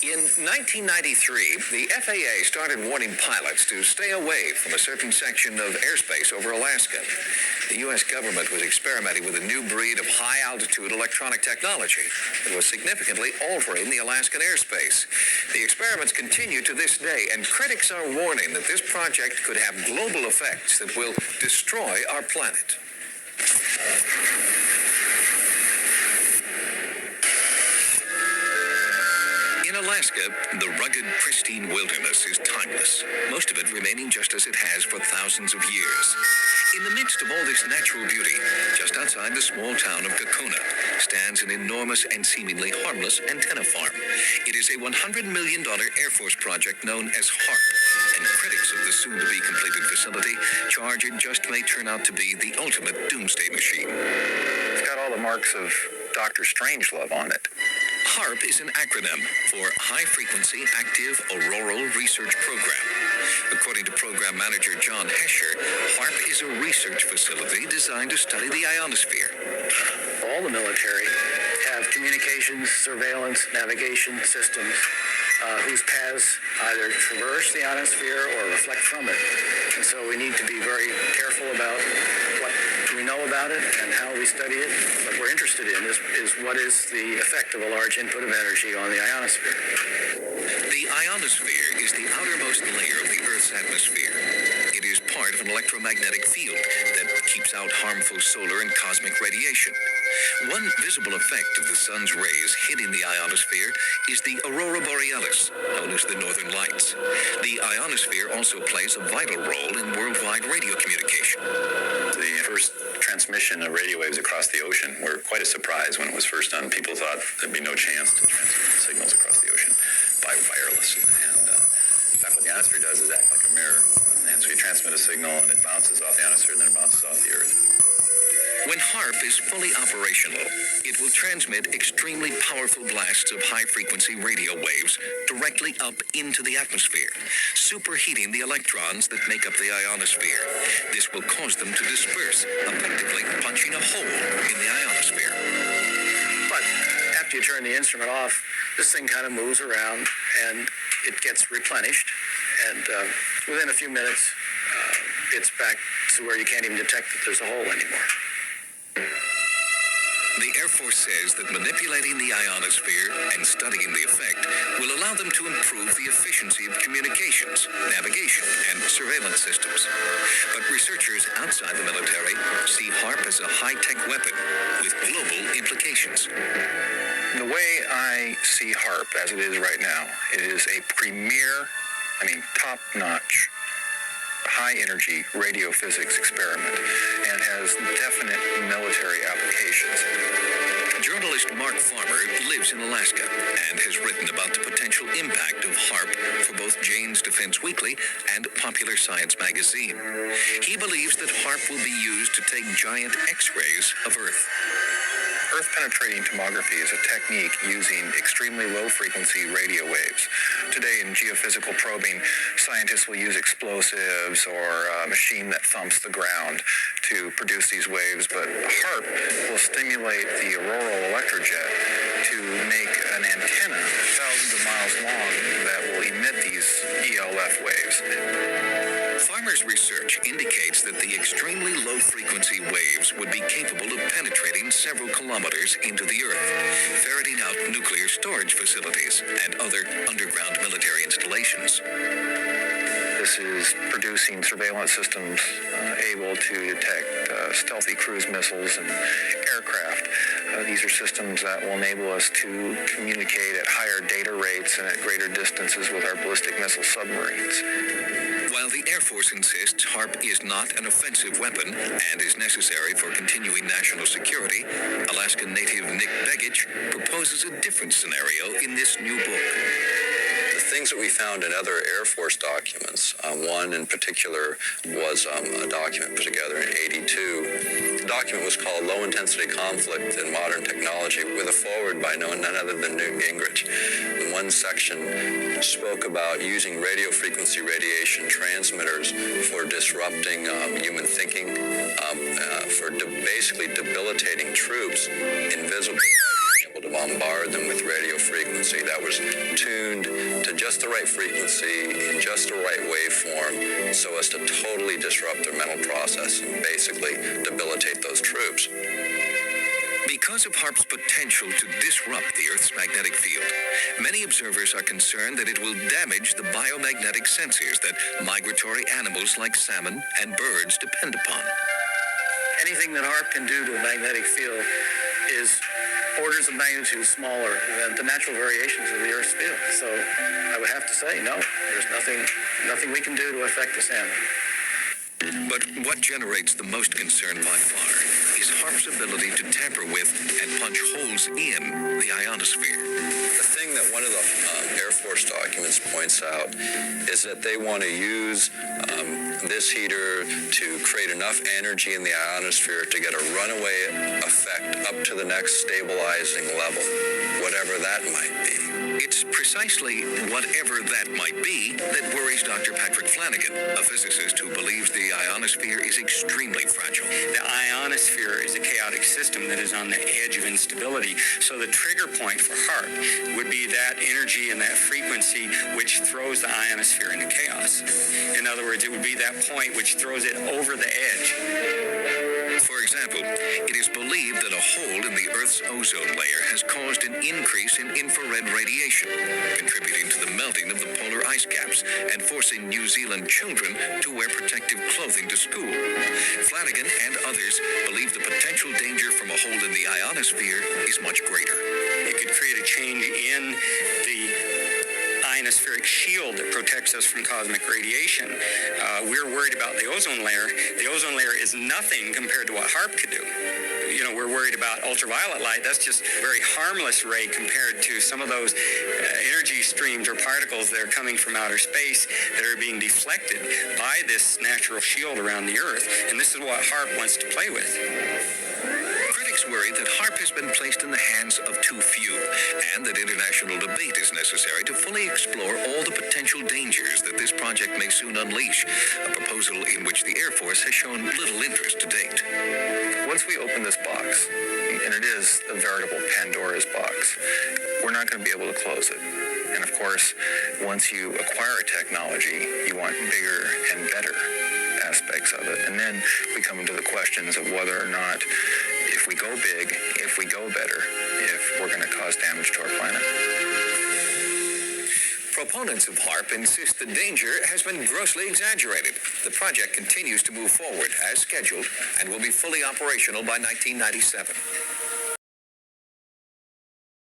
In 1993, the FAA started warning pilots to stay away from a certain section of airspace over Alaska. The U.S. government was experimenting with a new breed of high-altitude electronic technology that was significantly altering the Alaskan airspace. The experiments continue to this day, and critics are warning that this project could have global effects that will destroy our planet. In Alaska, the rugged, pristine wilderness is timeless, most of it remaining just as it has for thousands of years. In the midst of all this natural beauty, just outside the small town of Gakona, stands an enormous and seemingly harmless antenna farm. It is a $100 million Air Force project known as Haarp, and critics of the soon-to-be completed facility charge it just may turn out to be the ultimate doomsday machine. It's got all the marks of Dr. Strangelove on it. Haarp is an acronym for High Frequency Active Auroral Research Program. According to Program Manager John Hesher, Haarp is a research facility designed to study the ionosphere. All the military have communications, surveillance, navigation systems whose paths either traverse the ionosphere or reflect from it. And so we need to be very careful about what we know about it and how we study it. What we're interested in is what is the effect of a large input of energy on the ionosphere. The ionosphere is the outermost layer of the Earth's atmosphere. It is part of an electromagnetic field that keeps out harmful solar and cosmic radiation. One visible effect of the sun's rays hitting the ionosphere is the aurora borealis, known as the northern lights. The ionosphere also plays a vital role in worldwide radio communication. The first transmission of radio waves across the ocean were quite a surprise when it was first done. People thought there'd be no chance to transmit signals across the ocean by wireless. And in fact, what the ionosphere does is act like a mirror. And so you transmit a signal and it bounces off the ionosphere and then it bounces off the Earth. When Haarp is fully operational, it will transmit extremely powerful blasts of high-frequency radio waves directly up into the atmosphere, superheating the electrons that make up the ionosphere. This will cause them to disperse, effectively punching a hole in the ionosphere. But after you turn the instrument off, this thing kind of moves around and it gets replenished. And within a few minutes, it's back to where you can't even detect that there's a hole anymore. The Air Force says that manipulating the ionosphere and studying the effect will allow them to improve the efficiency of communications, navigation, and surveillance systems. But researchers outside the military see Haarp as a high-tech weapon with global implications. The way I see Haarp as it is right now, it is a premier, top-notch, high-energy radio physics experiment and has definite military applications. Journalist Mark Farmer lives in Alaska and has written about the potential impact of Haarp for both Jane's Defense Weekly and Popular Science magazine. He believes that Haarp will be used to take giant X-rays of Earth. Earth-penetrating tomography is a technique using extremely low-frequency radio waves. Today in geophysical probing, scientists will use explosives or a machine that thumps the ground to produce these waves, but Haarp will stimulate the auroral electrojet to make an antenna thousands of miles long that will emit these ELF waves. Farmer's research indicates that the extremely low-frequency waves would be capable of penetrating several kilometers into the Earth, ferreting out nuclear storage facilities and other underground military installations. This is producing surveillance systems able to detect stealthy cruise missiles and aircraft. These are systems that will enable us to communicate at higher data rates and at greater distances with our ballistic missile submarines. While the Air Force insists Haarp is not an offensive weapon and is necessary for continuing national security, Alaskan native Nick Begich proposes a different scenario in this new book. The things that we found in other Air Force documents, one in particular was a document put together in '82. The document was called Low Intensity Conflict in Modern Technology, with a foreword by none other than Newt Gingrich. And one section spoke about using radio frequency radiation transmitters for disrupting human thinking, for basically debilitating troops invisibly by being able to bombard them with radio frequency that was tuned to just the right frequency in just the right waveform so as to totally disrupt their mental process and basically debilitate those troops. Because of Haarp's potential to disrupt the Earth's magnetic field, many observers are concerned that it will damage the biomagnetic sensors that migratory animals like salmon and birds depend upon. Anything that Haarp can do to a magnetic field is orders of magnitude smaller than the natural variations of the Earth's field. So I would have to say, no, there's nothing we can do to affect the salmon. But what generates the most concern by far is Haarp's ability to tamper with and punch holes in the ionosphere. The thing that one of the Air Force documents points out is that they want to use this heater to create enough energy in the ionosphere to get a runaway effect up to the next stabilizing level, whatever that might be. It's precisely whatever that might be that worries Dr. Patrick Flanagan, a physicist who believes the ionosphere is extremely fragile. The ionosphere is a chaotic system that is on the edge of instability. So the trigger point for Haarp would be that energy and that frequency which throws the ionosphere into chaos. In other words, it would be that point which throws it over the edge. For example, it is believed that a hole in the Earth's ozone layer has caused an increase in infrared radiation, contributing to the melting of the polar ice caps and forcing New Zealand children to wear protective clothing to school. Flanagan and others believe the potential danger from a hole in the ionosphere is much greater. It could create a change in the ionospheric shield that protects us from cosmic radiation. We're worried about the ozone layer. The ozone layer is nothing compared to what Haarp could do. You know, we're worried about ultraviolet light. That's just a very harmless ray compared to some of those energy streams or particles that are coming from outer space that are being deflected by this natural shield around the Earth. And this is what Haarp wants to play with. Critics worry that Haarp has been placed in the hands of too few, and that international debate is necessary to fully explore all the potential dangers that this project may soon unleash, a proposal in which the Air Force has shown little interest to date. Once we open this box, and it is a veritable Pandora's box, we're not going to be able to close it. And of course, once you acquire a technology, you want bigger and better aspects of it. And then we come into the questions of whether or not, if we go big, if we go better, if we're going to cause damage to our planet. Proponents of Haarp insist the danger has been grossly exaggerated. The project continues to move forward as scheduled and will be fully operational by 1997.